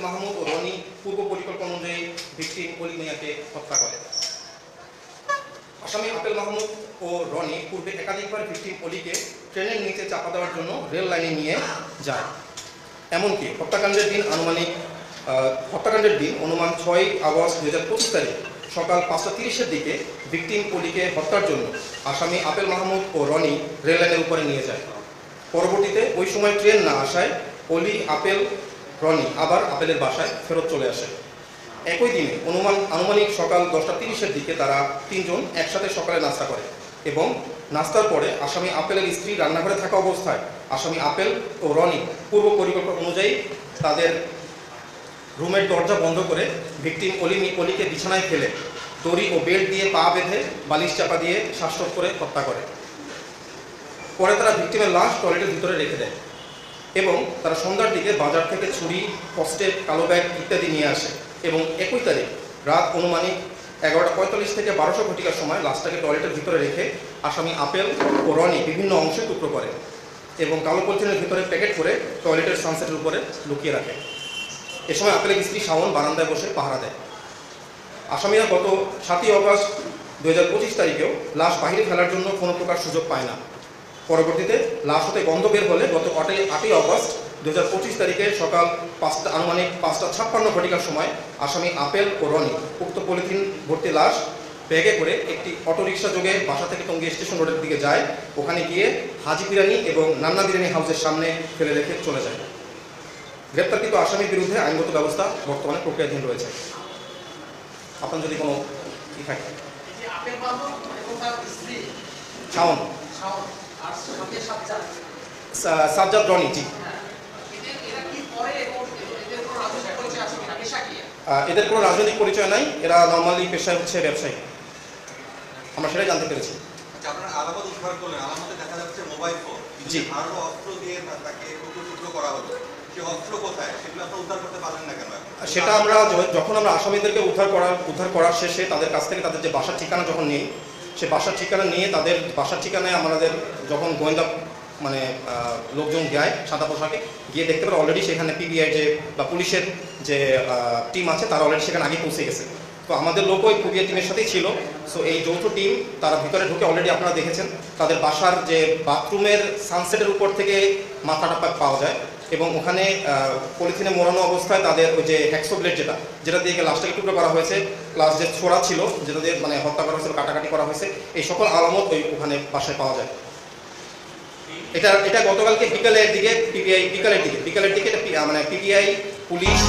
মাহমুদ ও রনি পূর্ব পরিকল্পনা অনুযায়ী ভিকটিম অলি মিয়াকে হত্যা করে। আসামি আপেল মাহমুদ ও রনি পূর্বে একাধিকবার ভিকটিম অলিকে ট্রেনের নিচে চাপা দেওয়ার জন্য রেল লাইনে নিয়ে যায়। এমনকি হত্যাকাণ্ডের দিন অনুমান 6 আগস্ট 2025 তারিখ সকাল 5:30-এর দিকে ভিকটিম অলিকে হত্যার জন্য আসামি আপেল মাহমুদ ও রনি রেল লাইনের উপরে নিয়ে যায়। পরবর্তীতে ওই সময় ট্রেন না আসায় অলি, আপেল, রনি আবার আপেলের বাসায় ফেরত চলে আসে। একই দিনে আনুমানিক সকাল 10:30-এর দিকে তারা তিনজন একসাথে সকালে নাস্তা করে এবং নাস্তার পরে আসামি আপেলের স্ত্রী রান্নাঘরে থাকা অবস্থায় আসামি আপেল ও রনি পূর্ব পরিকল্পনা অনুযায়ী তাদের রুমের দরজা বন্ধ করে ভিকটিম অলিকে বিছানায় ফেলে দড়ি ও বেল্ট দিয়ে পা বেঁধে বালিশ চাপা দিয়ে শ্বাসরোধ করে হত্যা করে। পরে তারা ভিকটিমের লাশ টয়লেটের ভিতরে রেখে দেয় এবং তারা সন্ধ্যার দিকে বাজার থেকে ছুরি, কস্টেপ, কালো ব্যাগ ইত্যাদি নিয়ে আসে এবং 21 তারিখ রাত অনুমানিক 11:45 থেকে 1200 ঘটিকার সময় লাশটাকে টয়লেটের ভিতরে রেখে আসামি আপেল ও রনি বিভিন্ন অংশে টুকরো করে এবং কালো পলিথিনের ভিতরে প্যাকেট করে টয়লেটের সানসেটের উপরে লুকিয়ে রাখে। এ সময় আপেলের স্ত্রী শাওন বারান্দায় বসে পাহারা দেয়। আসামিরা গত 7 আগস্ট 2025 তারিখেও লাশ বাহিরে ফেলার জন্য কোনো প্রকার সুযোগ পায় না। পরবর্তীতে লাশ হতে গন্ধ বের হলে গত 8 আগস্ট 2025 তারিখে সকাল আনুমানিক 5:56 ঘটিকার সময় আসামি আপেল ও রনি উক্ত পলিথিন ভর্তি লাশ ব্যাগে করে একটি অটোরিকশা যোগে বাসা থেকে টঙ্গী স্টেশন রোডের দিকে যায়। ওখানে গিয়ে হাজি বিরিয়ানি এবং নান্না বিরিয়ানি হাউসের সামনে ফেলে রেখে চলে যায়। গ্রেপ্তারকৃত আসামির বিরুদ্ধে আইনগত ব্যবস্থা বর্তমানে প্রক্রিয়াধীন রয়েছে। আপনার যদি কোনো থাকে শাওন, সাজ্জাদ, রনি, জি। এদের কোনো রাজনৈতিক পরিচয় নাই, এরা নর্মালি পেশায় হচ্ছে ব্যবসায়ী, আমরা সেটাই জানতে পেরেছি। জি, সেটা আমরা যখন আমরা আসামিদেরকে উদ্ধার করার শেষে তাদের কাছ থেকে তাদের যে বাসার ঠিকানা যখন নিই, সে বাসার ঠিকানা নিয়ে তাদের বাসার ঠিকানায় আমাদের যখন গোয়েন্দা লোকজন যায় সাদা পোশাকে গিয়ে দেখতে পারে অলরেডি সেখানে পিবিআই বা পুলিশের যে টিম আছে তারা অলরেডি সেখানে আগে পৌঁছে গেছে। তো আমাদের লোক ওই পিবিআই টিমের সাথেই ছিল। সো এই যৌথ টিম তারা ভিতরে ঢুকে অলরেডি আপনারা দেখেছেন তাদের বাসার যে বাথরুমের সানসেটের উপর থেকে মাথাটা পাওয়া যায় এবং ওখানে পলিথিনে মোড়ানো অবস্থায় তাদের ওই যে হ্যাকসো ব্লেড যেটা দিয়ে লাশটাকে টুকরো করা হয়েছে, প্লাস যে ছোড়া ছিল যেটা দিয়ে হত্যা করা হয়েছিল, কাটাকাটি করা হয়েছে, এই সকল আলামত ওখানে বাসায় পাওয়া যায়। এটা গতকালকে বিকালের দিকে পিবিআই পুলিশ